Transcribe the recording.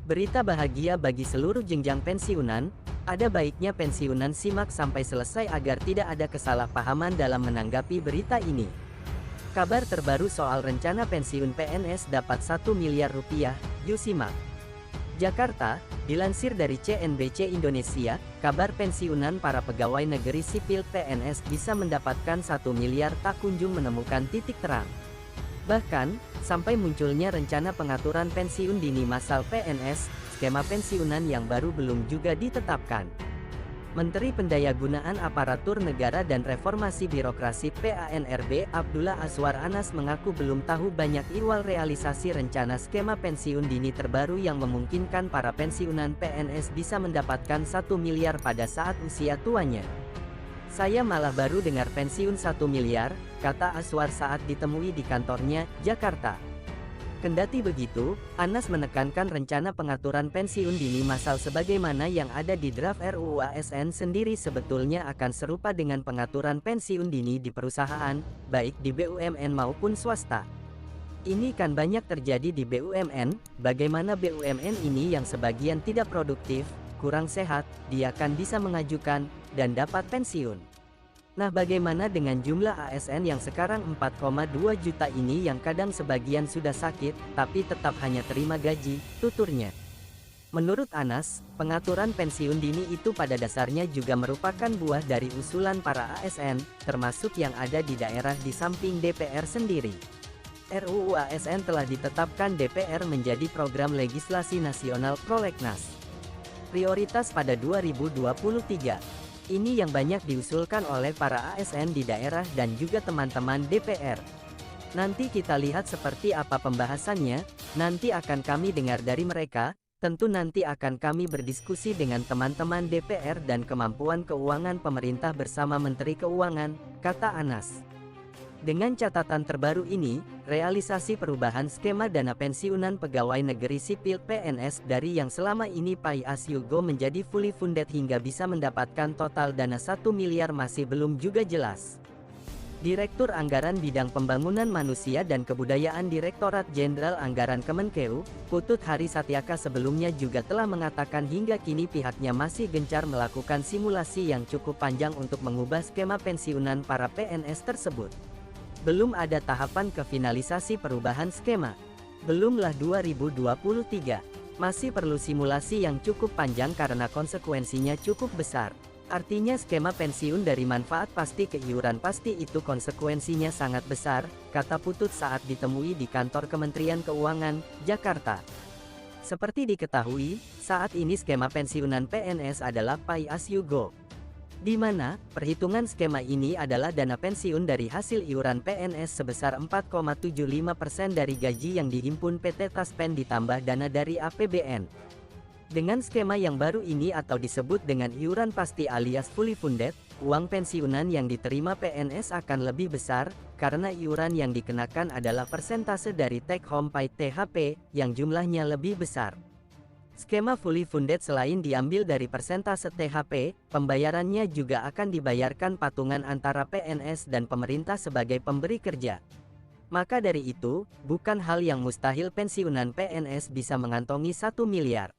Berita bahagia bagi seluruh jenjang pensiunan, ada baiknya pensiunan simak sampai selesai agar tidak ada kesalahpahaman dalam menanggapi berita ini. Kabar terbaru soal rencana pensiun PNS dapat 1 miliar rupiah, yuk simak. Jakarta, dilansir dari CNBC Indonesia, kabar pensiunan para pegawai negeri sipil PNS bisa mendapatkan 1 miliar tak kunjung menemukan titik terang. Bahkan, sampai munculnya rencana pengaturan pensiun dini massal PNS, skema pensiunan yang baru belum juga ditetapkan. Menteri Pendayagunaan Aparatur Negara dan Reformasi Birokrasi PANRB Abdullah Azwar Anas mengaku belum tahu banyak ihwal realisasi rencana skema pensiun dini terbaru yang memungkinkan para pensiunan PNS bisa mendapatkan 1 miliar pada saat usia tuanya. Saya malah baru dengar pensiun 1 miliar, kata Azwar saat ditemui di kantornya, Jakarta. Kendati begitu, Anas menekankan rencana pengaturan pensiun dini massal sebagaimana yang ada di draft RUU ASN sendiri sebetulnya akan serupa dengan pengaturan pensiun dini di perusahaan, baik di BUMN maupun swasta. Ini kan banyak terjadi di BUMN, bagaimana BUMN ini yang sebagian tidak produktif, kurang sehat, dia kan bisa mengajukan, dan dapat pensiun. Nah bagaimana dengan jumlah ASN yang sekarang 4,2 juta ini yang kadang sebagian sudah sakit, tapi tetap hanya terima gaji, tuturnya. Menurut Anas, pengaturan pensiun dini itu pada dasarnya juga merupakan buah dari usulan para ASN, termasuk yang ada di daerah di samping DPR sendiri. RUU ASN telah ditetapkan DPR menjadi program legislasi nasional prolegnas prioritas pada 2023. Ini yang banyak diusulkan oleh para ASN di daerah dan juga teman-teman DPR. Nanti kita lihat seperti apa pembahasannya, nanti akan kami dengar dari mereka, tentu nanti akan kami berdiskusi dengan teman-teman DPR dan kemampuan keuangan pemerintah bersama Menteri Keuangan, kata Anas. Dengan catatan terbaru ini, realisasi perubahan skema dana pensiunan pegawai negeri sipil PNS dari yang selama ini pay as you go menjadi fully funded hingga bisa mendapatkan total dana 1 miliar masih belum juga jelas. Direktur Anggaran Bidang Pembangunan Manusia dan Kebudayaan Direktorat Jenderal Anggaran Kemenkeu, Putut Hari Satyaka sebelumnya juga telah mengatakan hingga kini pihaknya masih gencar melakukan simulasi yang cukup panjang untuk mengubah skema pensiunan para PNS tersebut. Belum ada tahapan ke finalisasi perubahan skema. Belumlah 2023. Masih perlu simulasi yang cukup panjang karena konsekuensinya cukup besar. Artinya skema pensiun dari manfaat pasti ke iuran pasti itu konsekuensinya sangat besar, kata Putut saat ditemui di kantor Kementerian Keuangan, Jakarta. Seperti diketahui, saat ini skema pensiunan PNS adalah pay as you go. Di mana, perhitungan skema ini adalah dana pensiun dari hasil iuran PNS sebesar 4,75% dari gaji yang dihimpun PT Taspen ditambah dana dari APBN. Dengan skema yang baru ini atau disebut dengan iuran pasti alias fully funded, uang pensiunan yang diterima PNS akan lebih besar, karena iuran yang dikenakan adalah persentase dari take home pay THP, yang jumlahnya lebih besar. Skema fully funded selain diambil dari persentase THP, pembayarannya juga akan dibayarkan patungan antara PNS dan pemerintah sebagai pemberi kerja. Maka dari itu, bukan hal yang mustahil pensiunan PNS bisa mengantongi 1 miliar.